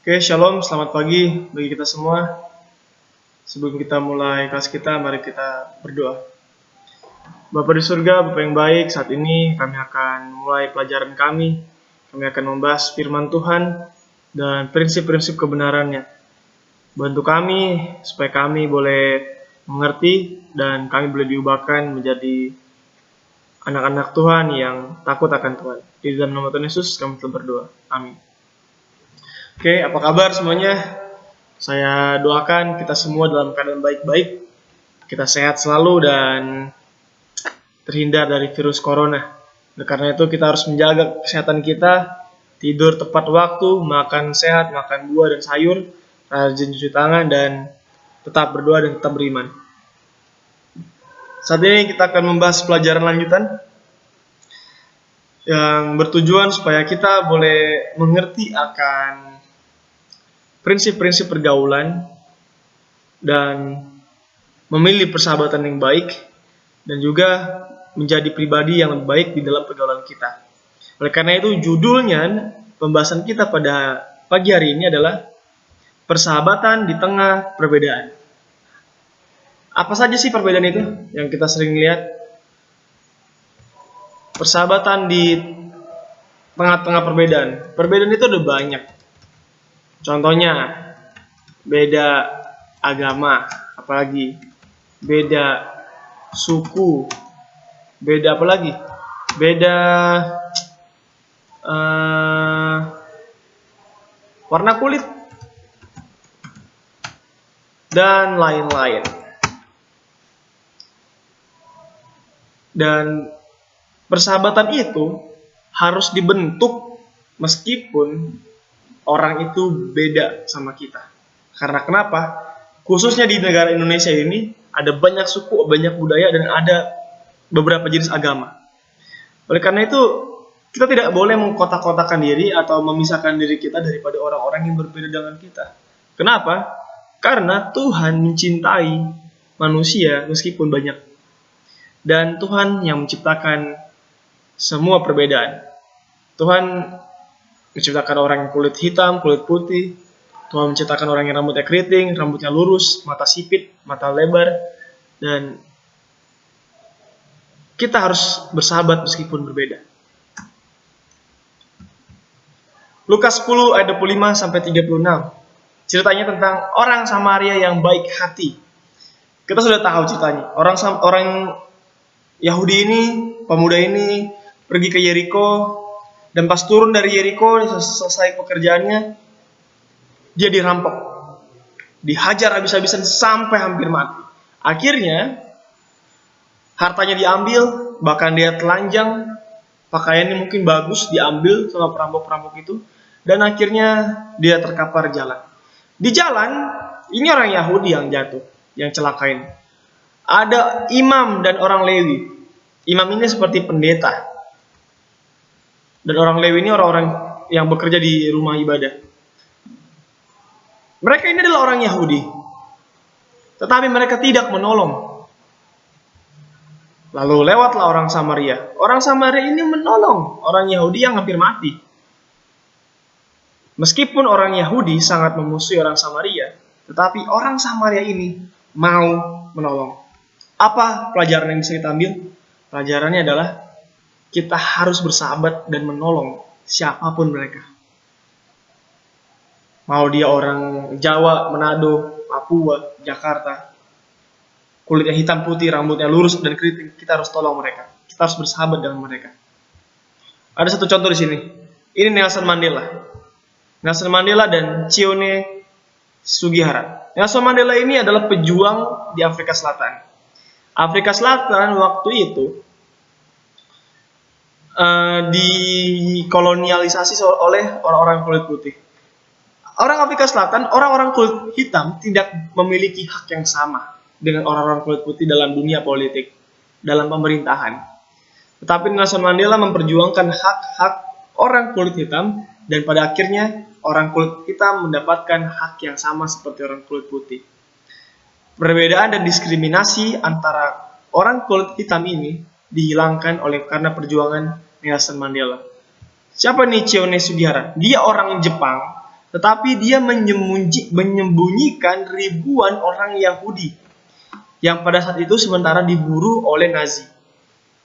Oke, shalom, selamat pagi bagi kita semua. Sebelum kita mulai kelas kita, mari kita berdoa. Bapa di surga, Bapa yang baik, saat ini kami akan mulai pelajaran kami. Kami akan membahas firman Tuhan dan prinsip-prinsip kebenarannya. Bantu kami supaya kami boleh mengerti dan kami boleh diubahkan menjadi anak-anak Tuhan yang takut akan Tuhan. Di dalam nama Tuhan Yesus kami telah berdoa. Amin. Oke, apa kabar semuanya? Saya doakan kita semua dalam keadaan baik-baik. Kita sehat selalu dan terhindar dari virus corona. Oleh karena itu kita harus menjaga kesehatan kita, tidur tepat waktu, makan sehat, makan buah dan sayur, rajin cuci tangan, dan tetap berdoa dan tetap beriman. Saat ini kita akan membahas pelajaran lanjutan yang bertujuan supaya kita boleh mengerti akan prinsip-prinsip pergaulan dan memilih persahabatan yang baik dan juga menjadi pribadi yang lebih baik di dalam pergaulan kita. Oleh karena itu judulnya pembahasan kita pada pagi hari ini adalah persahabatan di tengah perbedaan. Apa saja sih perbedaan itu yang kita sering lihat? Persahabatan di tengah-tengah perbedaan. Perbedaan itu ada banyak. Contohnya, beda agama, apalagi beda suku, beda apa lagi? Beda warna kulit, dan lain-lain. Dan persahabatan itu harus dibentuk meskipun orang itu beda sama kita. Karena kenapa? Khususnya di negara Indonesia ini ada banyak suku, banyak budaya, dan ada beberapa jenis agama. Oleh karena itu kita tidak boleh mengkotak-kotakan diri atau memisahkan diri kita daripada orang-orang yang berbeda dengan kita. Kenapa? Karena Tuhan mencintai manusia meskipun banyak. Dan Tuhan yang menciptakan semua perbedaan. Tuhan menciptakan orang yang kulit hitam, kulit putih. Tuhan menciptakan orang yang rambutnya keriting, rambutnya lurus, mata sipit, mata lebar. Dan kita harus bersahabat meskipun berbeda. Lukas 10 ayat 25 sampai 36. Ceritanya tentang orang Samaria yang baik hati. Kita sudah tahu ceritanya. Orang Yahudi ini, pemuda ini pergi ke Yeriko, dan pas turun dari Yeriko, selesai pekerjaannya, dia dirampok, dihajar habis-habisan sampai hampir mati. Akhirnya hartanya diambil, bahkan dia telanjang, pakaiannya mungkin bagus diambil sama perampok-perampok itu, dan akhirnya dia terkapar jalan. Di jalan, ini orang Yahudi yang jatuh, yang celakain. Ada imam dan orang Lewi. Imam ini seperti pendeta, dan orang Lewi ini orang-orang yang bekerja di rumah ibadah. Mereka ini adalah orang Yahudi, tetapi mereka tidak menolong. Lalu lewatlah orang Samaria. Orang Samaria ini menolong orang Yahudi yang hampir mati. Meskipun orang Yahudi sangat memusuhi orang Samaria, tetapi orang Samaria ini mau menolong. Apa pelajaran yang bisa kita ambil? Pelajarannya adalah kita harus bersahabat dan menolong siapapun mereka. Mau dia orang Jawa, Manado, Papua, Jakarta, kulitnya hitam putih, rambutnya lurus dan keriting, kita harus tolong mereka. Kita harus bersahabat dengan mereka. Ada satu contoh di sini. Ini Nelson Mandela. Nelson Mandela dan Chione Sugihara. Nelson Mandela ini adalah pejuang di Afrika Selatan. Afrika Selatan waktu itu dikolonialisasi oleh orang-orang kulit putih. Orang Afrika Selatan, orang-orang kulit hitam tidak memiliki hak yang sama dengan orang-orang kulit putih dalam dunia politik, dalam pemerintahan. Tetapi Nelson Mandela memperjuangkan hak-hak orang kulit hitam, dan pada akhirnya orang kulit hitam mendapatkan hak yang sama seperti orang kulit putih. Perbedaan dan diskriminasi antara orang kulit hitam ini dihilangkan karena perjuangan Nelson Mandela. Siapa nih Chione Sugihara? Dia orang Jepang, tetapi dia menyembunyikan ribuan orang Yahudi yang pada saat itu sementara diburu oleh Nazi.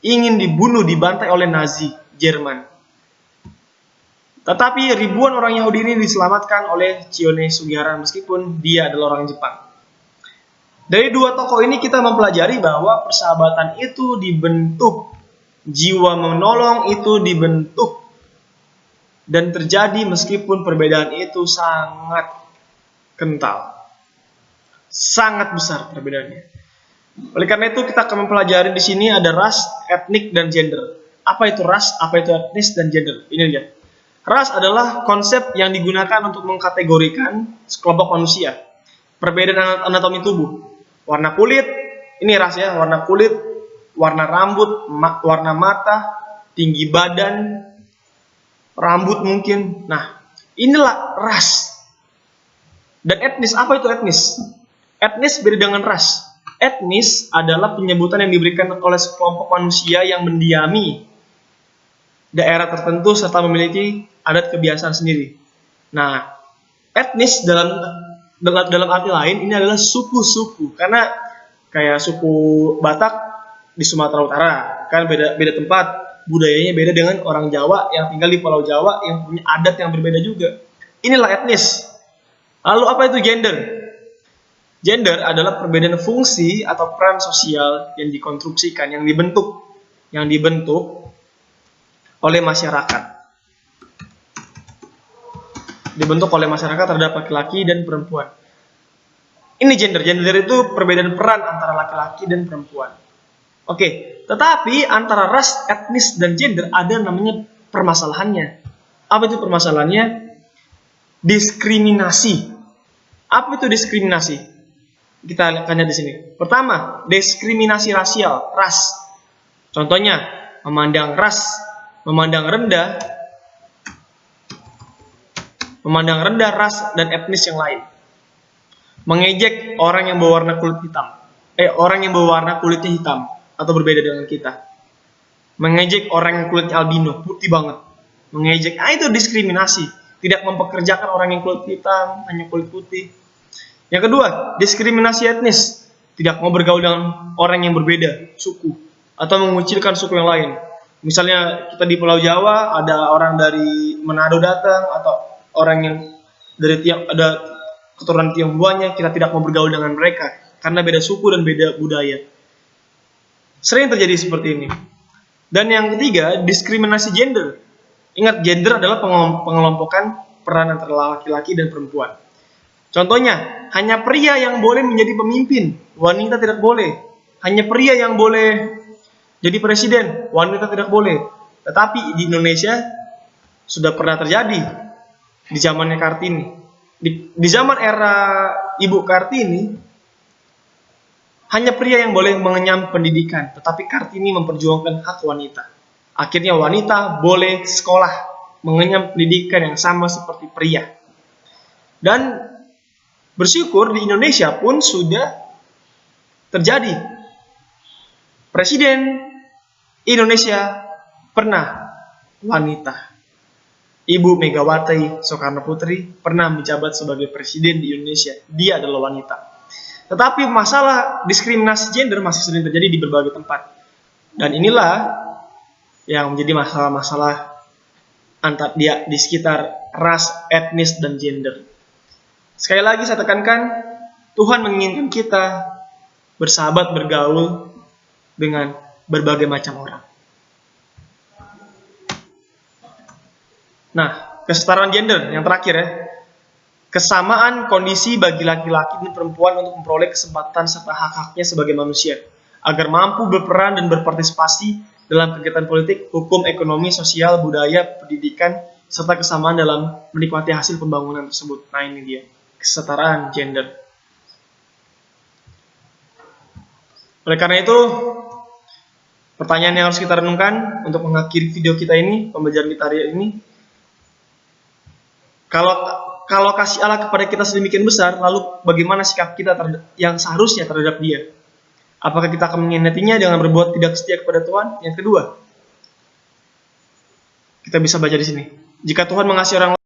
Ingin dibunuh, dibantai oleh Nazi Jerman. Tetapi ribuan orang Yahudi ini diselamatkan oleh Chione Sugihara meskipun dia adalah orang Jepang. Dari dua tokoh ini kita mempelajari bahwa persahabatan itu dibentuk, jiwa menolong itu dibentuk dan terjadi meskipun perbedaan itu sangat kental. Sangat besar perbedaannya. Oleh karena itu kita akan mempelajari di sini ada ras, etnik, dan gender. Apa itu ras, apa itu etnis, dan gender? Ini dia. Ras adalah konsep yang digunakan untuk mengkategorikan sekelompok manusia. Perbedaan anatomi tubuh. Warna kulit, ini ras ya, warna kulit, warna rambut, warna mata, tinggi badan, rambut mungkin. Nah, inilah ras. Dan etnis, apa itu etnis? Etnis beda dengan ras. Etnis adalah penyebutan yang diberikan oleh sekelompok manusia yang mendiami daerah tertentu serta memiliki adat kebiasaan sendiri. Nah, etnis dalam arti lain ini adalah suku-suku, karena kayak suku Batak di Sumatera Utara kan beda tempat, budayanya beda dengan orang Jawa yang tinggal di Pulau Jawa yang punya adat yang berbeda juga. Inilah etnis. Lalu apa itu gender? Gender adalah perbedaan fungsi atau peran sosial yang dikonstruksikan, yang dibentuk oleh masyarakat. Dibentuk oleh masyarakat terhadap laki-laki dan perempuan. Ini gender. Gender itu perbedaan peran antara laki-laki dan perempuan. Oke, tetapi antara ras, etnis, dan gender ada namanya permasalahannya. Apa itu permasalahannya? Diskriminasi. Apa itu diskriminasi? Kita akan lihat di sini. Pertama, diskriminasi rasial, ras. Contohnya, memandang rendah ras dan etnis yang lain. Mengejek orang yang berwarna kulit hitam. Orang yang berwarna kulitnya hitam atau berbeda dengan kita. Mengejek orang yang kulitnya albino, putih banget. Mengejek, itu diskriminasi. Tidak mempekerjakan orang yang kulit hitam, hanya kulit putih. Yang kedua, diskriminasi etnis. Tidak mau bergaul dengan orang yang berbeda suku atau mengucilkan suku yang lain. Misalnya kita di Pulau Jawa ada orang dari Manado datang atau orang yang dari ada keturunan Tionghoanya, kita tidak mau bergaul dengan mereka karena beda suku dan beda budaya. Sering terjadi seperti ini. Dan yang ketiga, diskriminasi gender. Ingat, gender adalah pengelompokan peran antara laki-laki dan perempuan. Contohnya, hanya pria yang boleh menjadi pemimpin, wanita tidak boleh. Hanya pria yang boleh jadi presiden, wanita tidak boleh. Tetapi di Indonesia sudah pernah terjadi di zamannya Kartini. Di zaman era Ibu Kartini, hanya pria yang boleh mengenyam pendidikan, tetapi Kartini memperjuangkan hak wanita. Akhirnya wanita boleh sekolah, mengenyam pendidikan yang sama seperti pria. Dan bersyukur di Indonesia pun sudah terjadi. Presiden Indonesia pernah wanita. Ibu Megawati Soekarno Putri pernah menjabat sebagai presiden di Indonesia. Dia adalah wanita. Tetapi masalah diskriminasi gender masih sering terjadi di berbagai tempat. Dan inilah yang menjadi masalah-masalah antar dia di sekitar ras, etnis, dan gender. Sekali lagi saya tekankan, Tuhan menginginkan kita bersahabat, bergaul dengan berbagai macam orang. Nah, kesetaraan gender yang terakhir ya. Kesamaan kondisi bagi laki-laki dan perempuan untuk memperoleh kesempatan serta hak-haknya sebagai manusia, agar mampu berperan dan berpartisipasi dalam kegiatan politik, hukum, ekonomi, sosial, budaya, pendidikan, serta kesamaan dalam menikmati hasil pembangunan tersebut. Nah, ini dia, kesetaraan gender. Oleh karena itu, pertanyaan yang harus kita renungkan untuk mengakhiri video kita ini, pembelajaran kita hari ini, kalau kasih Allah kepada kita sedemikian besar, lalu bagaimana sikap kita yang seharusnya terhadap Dia? Apakah kita akan mengkhianatinya dengan berbuat tidak setia kepada Tuhan? Yang kedua, kita bisa baca di sini. Jika Tuhan mengasihi orang